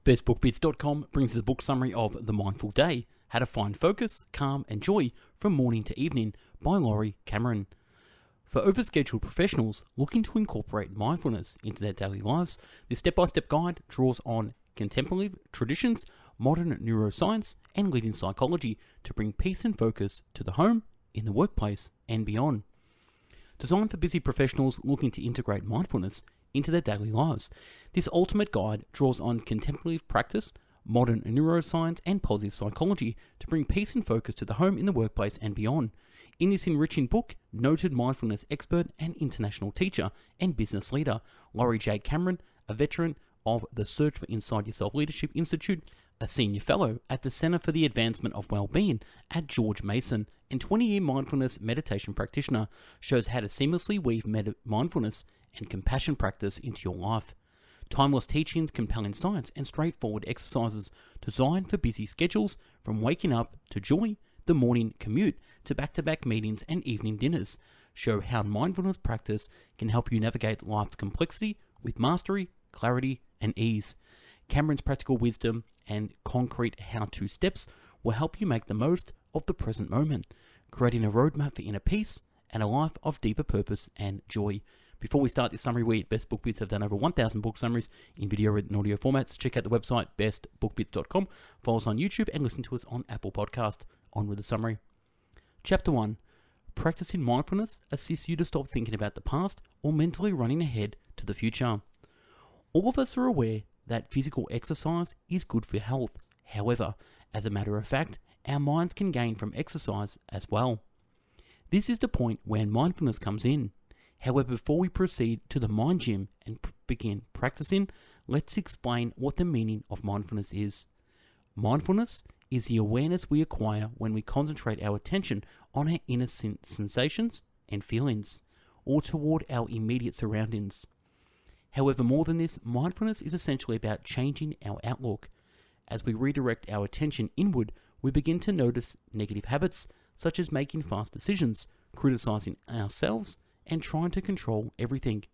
bestbookbits.com brings you the book summary of The Mindful Day, How to Find Focus, Calm and Joy from Morning to Evening by Laurie. For overscheduled professionals looking to incorporate mindfulness into their daily lives, this step-by-step guide draws on contemplative traditions, modern neuroscience, and leading psychology to bring peace and focus to the home, in the workplace, and beyond. Designed for busy professionals looking to integrate mindfulness into their daily lives, this ultimate guide draws on contemplative practice, modern neuroscience, and positive psychology to bring peace and focus to the home, in the workplace, and beyond. In this enriching book, noted mindfulness expert and international teacher and business leader Laurie J. Cameron, a veteran of the Search for Inside Yourself Leadership Institute, a senior fellow at the Center for the Advancement of Wellbeing at George Mason, and 20-year mindfulness meditation practitioner, shows how to seamlessly weave mindfulness and compassion practice into your life. Timeless teachings, compelling science, and straightforward exercises designed for busy schedules, from waking up to joy, the morning commute, to back-to-back meetings and evening dinners, show how mindfulness practice can help you navigate life's complexity with mastery, clarity, and ease. Cameron's practical wisdom and concrete how-to steps will help you make the most of the present moment, creating a roadmap for inner peace and a life of deeper purpose and joy. Before we start this summary, we at Best Book Bits have done over 1,000 book summaries in video and audio formats. Check out the website bestbookbits.com, follow us on YouTube, and listen to us on Apple Podcast. On with the summary. Chapter 1. Practicing mindfulness assists you to stop thinking about the past or mentally running ahead to the future. All of us are aware that physical exercise is good for health. However, as a matter of fact, our minds can gain from exercise as well. This is the point where mindfulness comes in. However, before we proceed to the mind gym and begin practicing, let's explain what the meaning of mindfulness is. Mindfulness is the awareness we acquire when we concentrate our attention on our inner sensations and feelings, or toward our immediate surroundings. However, more than this, mindfulness is essentially about changing our outlook. As we redirect our attention inward, we begin to notice negative habits, such as making fast decisions, criticizing ourselves, and trying to control everything.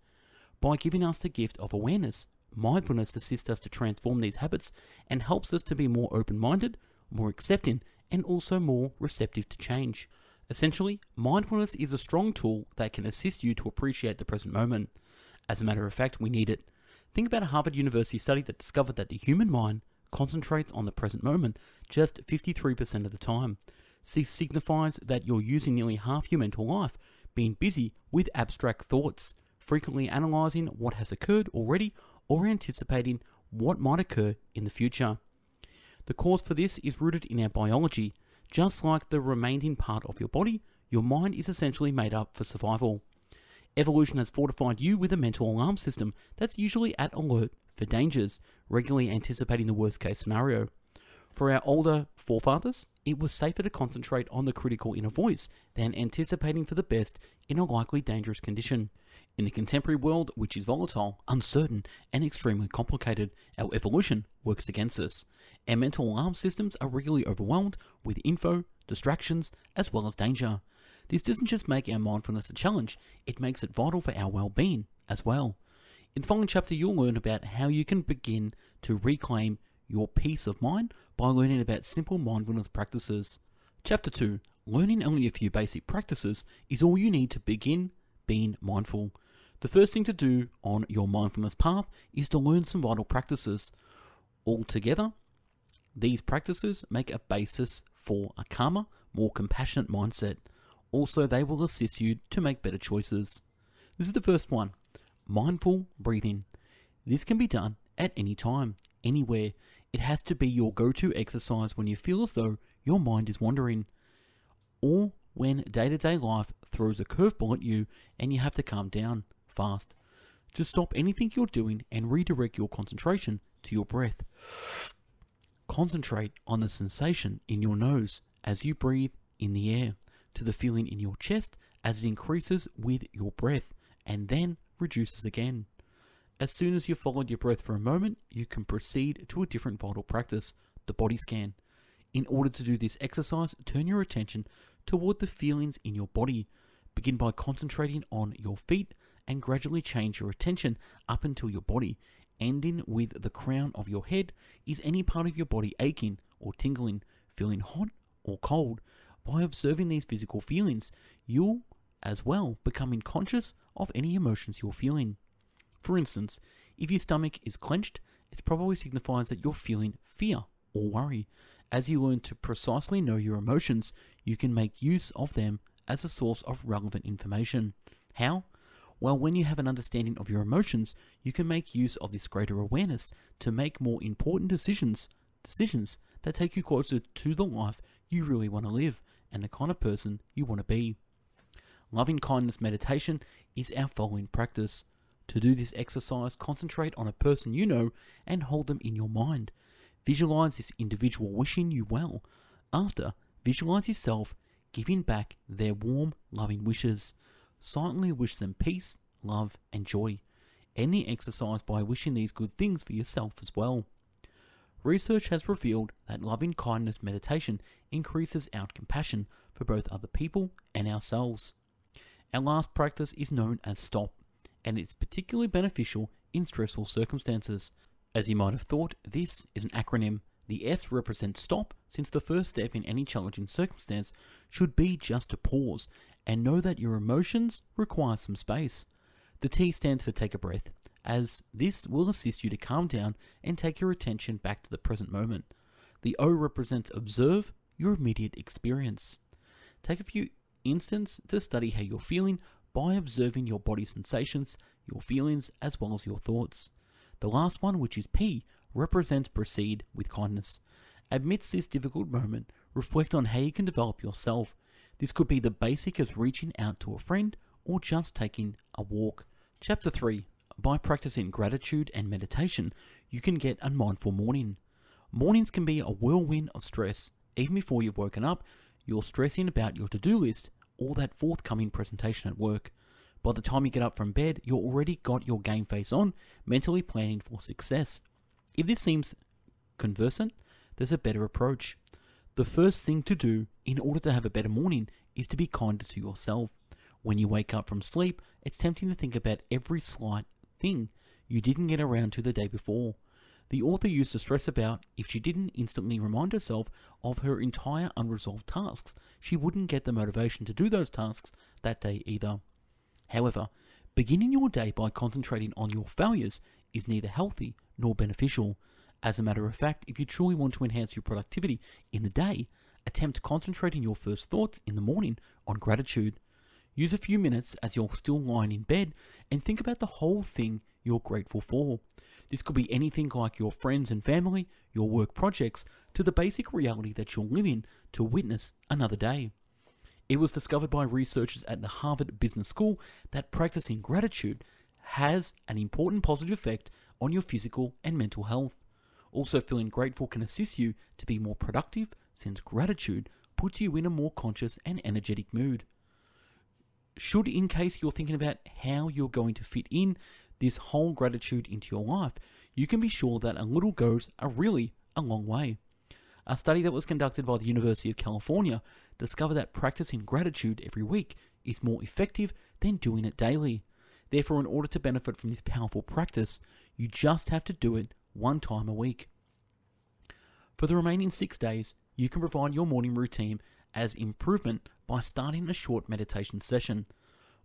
By giving us the gift of awareness, mindfulness assists us to transform these habits and helps us to be more open-minded, more accepting, and also more receptive to change. Essentially, mindfulness is a strong tool that can assist you to appreciate the present moment. As a matter of fact, we need it. Think about a Harvard University study that discovered that the human mind concentrates on the present moment just 53% of the time. This signifies that you're using nearly half your mental life being busy with abstract thoughts, frequently analyzing what has occurred already or anticipating what might occur in the future. The cause for this is rooted in our biology. Just like the remaining part of your body, your mind is essentially made up for survival. Evolution has fortified you with a mental alarm system that's usually at alert for dangers, regularly anticipating the worst case scenario. For our older forefathers, it was safer to concentrate on the critical inner voice than anticipating for the best in a likely dangerous condition. In the contemporary world, which is volatile, uncertain, and extremely complicated, our evolution works against us. Our mental alarm systems are regularly overwhelmed with info, distractions, as well as danger. This doesn't just make our mindfulness a challenge, it makes it vital for our well-being as well. In the following chapter, you'll learn about how you can begin to reclaim your peace of mind by learning about simple mindfulness practices. Chapter 2. Learning only a few basic practices is all you need to begin being mindful. The first thing to do on your mindfulness path is to learn some vital practices. Altogether, these practices make a basis for a calmer, more compassionate mindset. Also, they will assist you to make better choices. This is the first one, mindful breathing. This can be done at any time, anywhere. It has to be your go-to exercise when you feel as though your mind is wandering, or when day-to-day life throws a curveball at you and you have to calm down fast. Just stop anything you're doing and redirect your concentration to your breath. Concentrate on the sensation in your nose as you breathe in the air, to the feeling in your chest as it increases with your breath and then reduces again. As soon as you've followed your breath for a moment, you can proceed to a different vital practice, the body scan. In order to do this exercise, turn your attention toward the feelings in your body. Begin by concentrating on your feet and gradually change your attention up until your body. ending with the crown of your head, is any part of your body aching or tingling, feeling hot or cold. By observing these physical feelings, you'll as well becoming conscious of any emotions you're feeling. For instance, if your stomach is clenched, it probably signifies that you're feeling fear or worry. As you learn to precisely know your emotions, you can make use of them as a source of relevant information. How? Well, when you have an understanding of your emotions, you can make use of this greater awareness to make more important decisions that take you closer to the life you really want to live and the kind of person you want to be. Loving kindness meditation is our following practice. To do this exercise, concentrate on a person you know and hold them in your mind. Visualize this individual wishing you well. After, visualize yourself giving back their warm, loving wishes. Silently wish them peace, love, and joy. End the exercise by wishing these good things for yourself as well. Research has revealed that loving kindness meditation increases our compassion for both other people and ourselves. Our last practice is known as STOP, and it's particularly beneficial in stressful circumstances. As you might have thought, this is an acronym. The S represents stop, since the first step in any challenging circumstance should be just to pause and know that your emotions require some space. The T stands for take a breath, as this will assist you to calm down and take your attention back to the present moment. The O represents observe your immediate experience. Take a few instants to study how you're feeling by observing your body sensations, your feelings, as well as your thoughts. The last one, which is P, represents proceed with kindness. Amidst this difficult moment, reflect on how you can develop yourself. This could be the basic as reaching out to a friend or just taking a walk. Chapter 3. By practicing gratitude and meditation, you can get a mindful morning. Mornings can be a whirlwind of stress. Even before you've woken up, you're stressing about your to-do list or that forthcoming presentation at work. By the time you get up from bed, you've already got your game face on, mentally planning for success. If this seems conversant, there's a better approach. The first thing to do in order to have a better morning is to be kinder to yourself. When you wake up from sleep, it's tempting to think about every slight thing you didn't get around to the day before. The author used to stress about if she didn't instantly remind herself of her entire unresolved tasks, she wouldn't get the motivation to do those tasks that day either. However, beginning your day by concentrating on your failures is neither healthy nor beneficial. As a matter of fact, if you truly want to enhance your productivity in the day, attempt concentrating your first thoughts in the morning on gratitude. Use a few minutes as you're still lying in bed and think about the whole thing you're grateful for. This could be anything like your friends and family, your work projects, to the basic reality that you're living to witness another day. It was discovered by researchers at the Harvard Business School that practicing gratitude has an important positive effect on your physical and mental health. Also, feeling grateful can assist you to be more productive, since gratitude puts you in a more conscious and energetic mood. Should, in case you're thinking about how you're going to fit in this whole gratitude into your life, you can be sure that a little goes a long way. A study that was conducted by the University of California discovered that practicing gratitude every week is more effective than doing it daily. Therefore, in order to benefit from this powerful practice, you just have to do it one time a week. For the remaining 6 days, you can provide your morning routine as improvement by starting a short meditation session.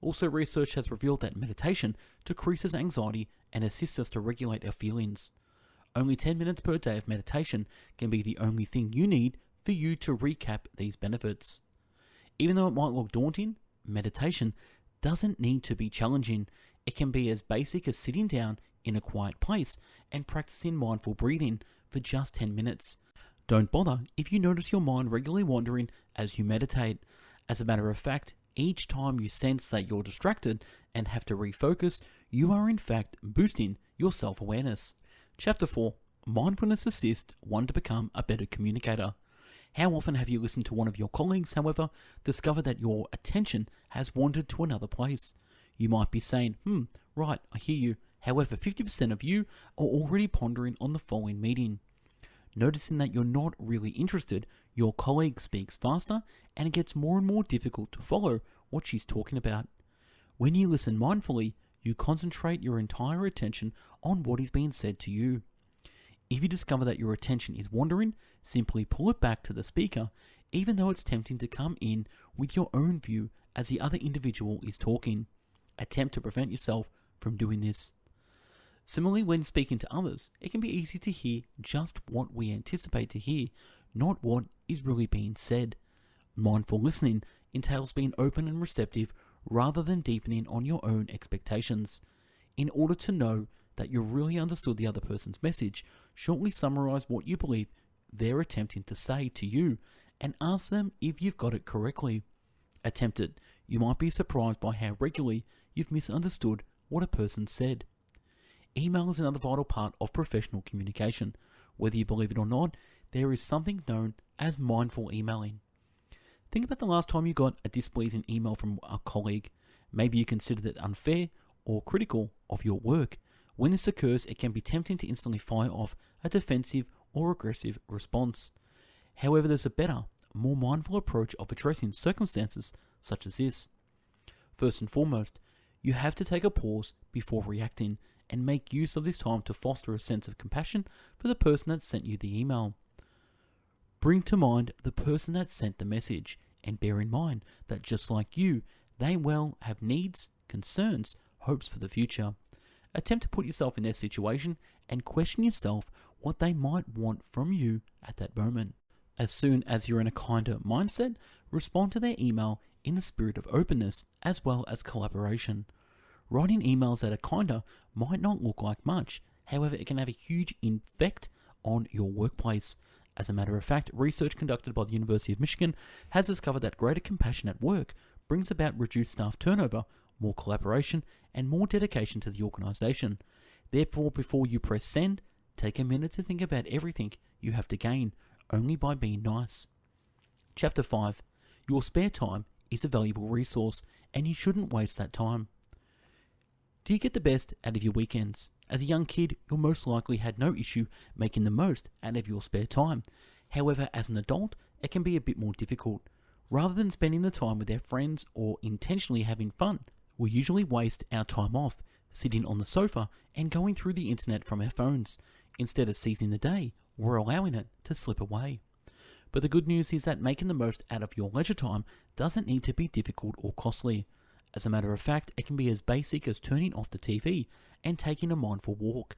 Also, research has revealed that meditation decreases anxiety and assists us to regulate our feelings. Only 10 minutes per day of meditation can be the only thing you need for you to recap these benefits. Even though it might look daunting, meditation doesn't need to be challenging. It can be as basic as sitting down in a quiet place and practicing mindful breathing for just 10 minutes. Don't bother if you notice your mind regularly wandering as you meditate. As a matter of fact, each time you sense that you're distracted and have to refocus, you are in fact boosting your self-awareness. Chapter 4. Mindfulness assists one to become a better communicator. How often have you listened to one of your colleagues, however, discover that your attention has wandered to another place? You might be saying, right, I hear you. However, 50% of you are already pondering on the following meeting. Noticing that you're not really interested, your colleague speaks faster and it gets more and more difficult to follow what she's talking about. When you listen mindfully, you concentrate your entire attention on what is being said to you. If you discover that your attention is wandering, simply pull it back to the speaker, even though it's tempting to come in with your own view as the other individual is talking. Attempt to prevent yourself from doing this. Similarly, when speaking to others, it can be easy to hear just what we anticipate to hear, not what is really being said. Mindful listening entails being open and receptive rather than deepening on your own expectations. In order to know that you really understood the other person's message, shortly summarize what you believe they're attempting to say to you and ask them if you've got it correctly. Attempt it. You might be surprised by how regularly you've misunderstood what a person said. Email is another vital part of professional communication. Whether you believe it or not, there is something known as mindful emailing. Think about the last time you got a displeasing email from a colleague. Maybe you considered it unfair or critical of your work. When this occurs, it can be tempting to instantly fire off a defensive or aggressive response. However, there's a better, more mindful approach of addressing circumstances such as this. First and foremost, you have to take a pause before reacting and make use of this time to foster a sense of compassion for the person that sent you the email. Bring to mind the person that sent the message, and bear in mind that just like you, they well have needs, concerns, hopes for the future. Attempt to put yourself in their situation and question yourself what they might want from you at that moment. As soon as you're in a kinder mindset, respond to their email in the spirit of openness as well as collaboration. Writing emails that are kinder might not look like much, however it can have a huge effect on your workplace. As a matter of fact, research conducted by the University of Michigan has discovered that greater compassion at work brings about reduced staff turnover, more collaboration, and more dedication to the organization. Therefore, before you press send, take a minute to think about everything you have to gain only by being nice. Chapter 5. Your spare time is a valuable resource, and you shouldn't waste that time. Do you get the best out of your weekends? As a young kid, you most likely had no issue making the most out of your spare time. However, as an adult, it can be a bit more difficult. Rather than spending the time with our friends or intentionally having fun, we usually waste our time off, sitting on the sofa and going through the internet from our phones. Instead of seizing the day, we're allowing it to slip away. But the good news is that making the most out of your leisure time doesn't need to be difficult or costly. As a matter of fact, it can be as basic as turning off the TV and taking a mindful walk.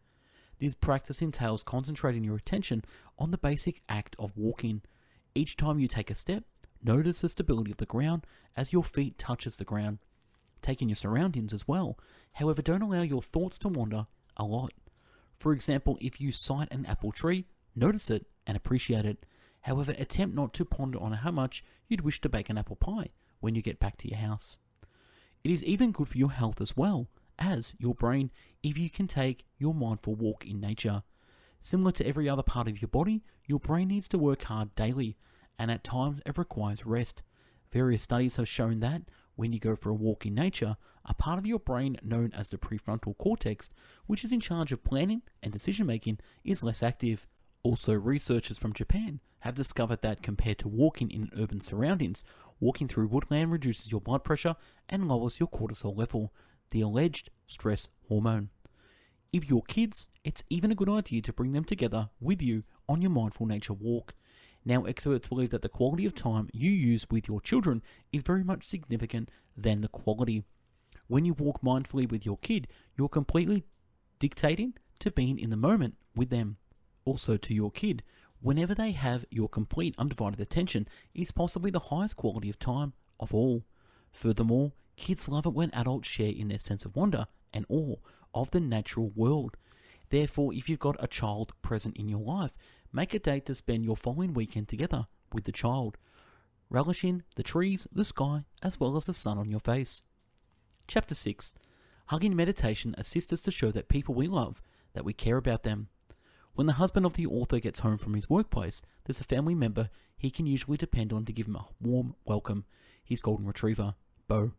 This practice entails concentrating your attention on the basic act of walking. Each time you take a step, notice the stability of the ground as your feet touches the ground. Take in your surroundings as well. However, don't allow your thoughts to wander a lot. For example, if you sight an apple tree, notice it and appreciate it. However, attempt not to ponder on how much you'd wish to bake an apple pie when you get back to your house. It is even good for your health as well as your brain if you can take your mindful walk in nature. Similar to every other part of your body, your brain needs to work hard daily, and at times it requires rest. Various studies have shown that when you go for a walk in nature, a part of your brain known as the prefrontal cortex, which is in charge of planning and decision making, is less active. Also, researchers from Japan have discovered that compared to walking in urban surroundings, walking through woodland reduces your blood pressure and lowers your cortisol level, the alleged stress hormone. If you're kids, it's even a good idea to bring them together with you on your mindful nature walk. Now, experts believe that the quality of time you use with your children is very much significant than the quality. When you walk mindfully with your kid, you're completely dictating to being in the moment with them. Also, to your kid, whenever they have your complete undivided attention is possibly the highest quality of time of all. Furthermore, kids love it when adults share in their sense of wonder and awe of the natural world. Therefore, if you've got a child present in your life, make a date to spend your following weekend together with the child, relishing the trees, the sky, as well as the sun on your face. Chapter 6. Hugging meditation assists us to show that people we love, that we care about them. When the husband of the author gets home from his workplace, there's a family member he can usually depend on to give him a warm welcome, his golden retriever, Bo.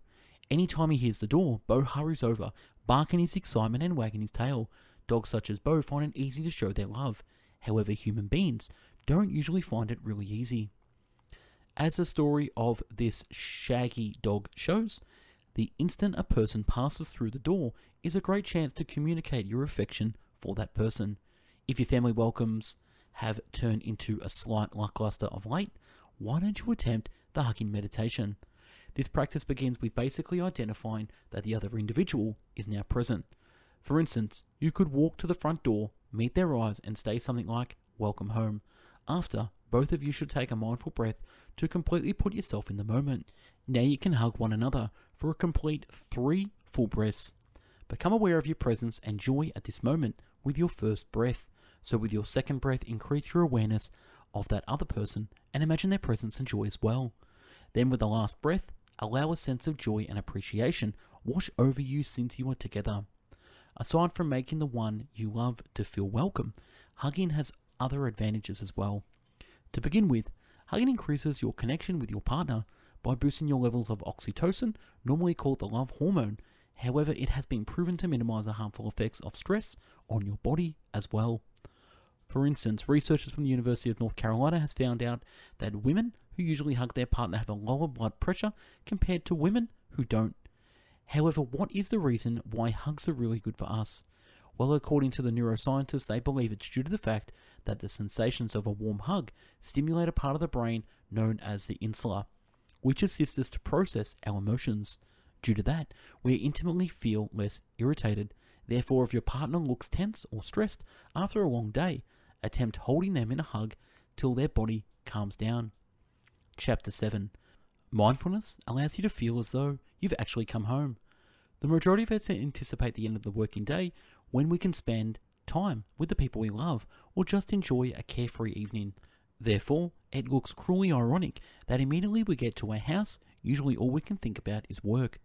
Anytime he hears the door, Bo hurries over, barking his excitement and wagging his tail. Dogs such as Bo find it easy to show their love. However, human beings don't usually find it really easy. As the story of this shaggy dog shows, The instant a person passes through the door is a great chance to communicate your affection for that person. If your family welcomes have turned into a slight lackluster of late, why don't you attempt the hugging meditation? This practice begins with basically identifying that the other individual is now present. For instance, you could walk to the front door, meet their eyes, and say something like, "Welcome home." After, both of you should take a mindful breath to completely put yourself in the moment. Now you can hug one another for a complete 3 full breaths. Become aware of your presence and joy at this moment with your first breath. So with your second breath, increase your awareness of that other person and imagine their presence and joy as well. Then with the last breath, allow a sense of joy and appreciation wash over you since you are together. Aside from making the one you love to feel welcome, hugging has other advantages as well. To begin with, hugging increases your connection with your partner by boosting your levels of oxytocin, normally called the love hormone. However, it has been proven to minimize the harmful effects of stress on your body as well. For instance, researchers from the University of North Carolina has found out that women who usually hug their partner have a lower blood pressure compared to women who don't. However, what is the reason why hugs are really good for us? Well, according to the neuroscientists, they believe it's due to the fact that the sensations of a warm hug stimulate a part of the brain known as the insula, which assists us to process our emotions. Due to that, we intimately feel less irritated. Therefore, if your partner looks tense or stressed after a long day, attempt holding them in a hug till their body calms down. Chapter 7. Mindfulness allows you to feel as though you've actually come home. The majority of us anticipate the end of the working day when we can spend time with the people we love or just enjoy a carefree evening. Therefore, it looks cruelly ironic that immediately we get to our house, usually all we can think about is work.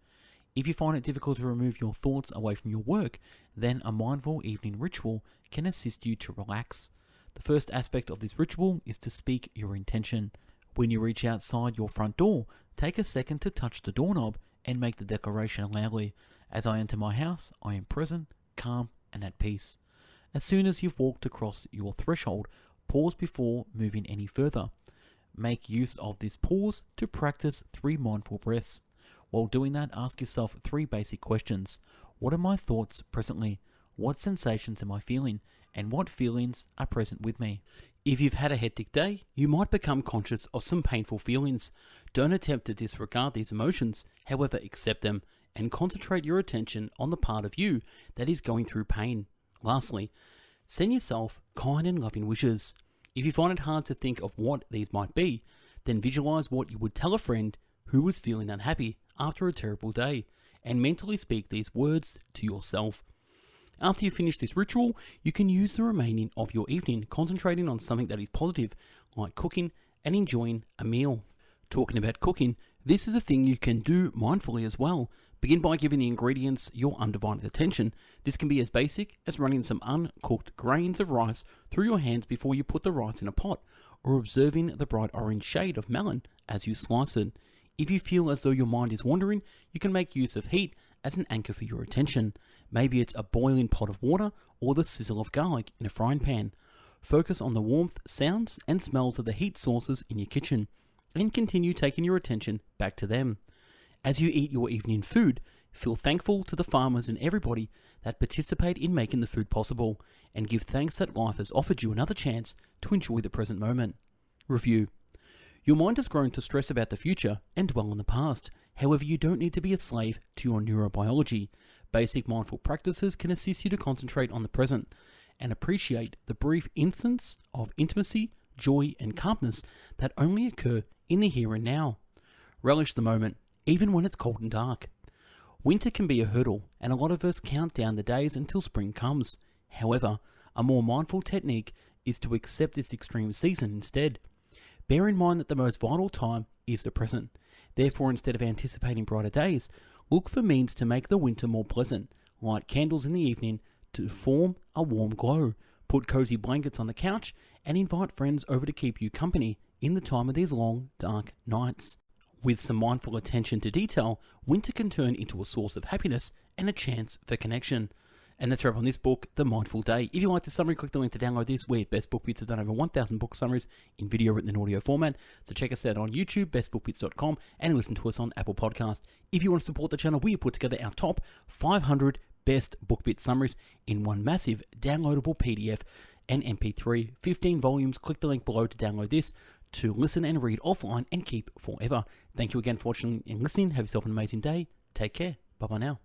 If you find it difficult to remove your thoughts away from your work, then a mindful evening ritual can assist you to relax. The first aspect of this ritual is to speak your intention. When you reach outside your front door, take a second to touch the doorknob and make the declaration loudly. As I enter my house, I am present, calm, and at peace. As soon as you've walked across your threshold, pause before moving any further. Make use of this pause to practice 3 mindful breaths. While doing that, ask yourself 3 basic questions. What are my thoughts presently? What sensations am I feeling? And what feelings are present with me? If you've had a hectic day, you might become conscious of some painful feelings. Don't attempt to disregard these emotions, however, accept them and concentrate your attention on the part of you that is going through pain. Lastly, send yourself kind and loving wishes. If you find it hard to think of what these might be, then visualize what you would tell a friend who was feeling unhappy after a terrible day and mentally speak these words to yourself. After you finish this ritual, you can use the remaining of your evening concentrating on something that is positive, like cooking and enjoying a meal. Talking about cooking, this is a thing you can do mindfully as well. Begin by giving the ingredients your undivided attention. This can be as basic as running some uncooked grains of rice through your hands before you put the rice in a pot, or observing the bright orange shade of melon as you slice it. If you feel as though your mind is wandering, you can make use of heat as an anchor for your attention. Maybe it's a boiling pot of water or the sizzle of garlic in a frying pan. Focus on the warmth, sounds, and smells of the heat sources in your kitchen, and continue taking your attention back to them. As you eat your evening food, feel thankful to the farmers and everybody that participate in making the food possible, and give thanks that life has offered you another chance to enjoy the present moment. Review. Your mind has grown to stress about the future and dwell on the past. However, you don't need to be a slave to your neurobiology. Basic mindful practices can assist you to concentrate on the present and appreciate the brief instants of intimacy, joy, and calmness that only occur in the here and now. Relish the moment, even when it's cold and dark. Winter can be a hurdle, and a lot of us count down the days until spring comes. However, a more mindful technique is to accept this extreme season instead. Bear in mind that the most vital time is the present. Therefore, instead of anticipating brighter days, look for means to make the winter more pleasant. Light candles in the evening to form a warm glow. Put cozy blankets on the couch and invite friends over to keep you company in the time of these long, dark nights. With some mindful attention to detail, winter can turn into a source of happiness and a chance for connection. And that's a wrap on this book, The Mindful Day. If you like the summary, click the link to download this. We at Best Book Bits have done over 1,000 book summaries in video, written, and audio format. So check us out on YouTube, bestbookbits.com, and listen to us on Apple Podcasts. If you want to support the channel, we have put together our top 500 best book bit summaries in one massive downloadable PDF and MP3, 15 volumes. Click the link below to download this to listen and read offline and keep forever. Thank you again for watching and listening. Have yourself an amazing day. Take care. Bye-bye now.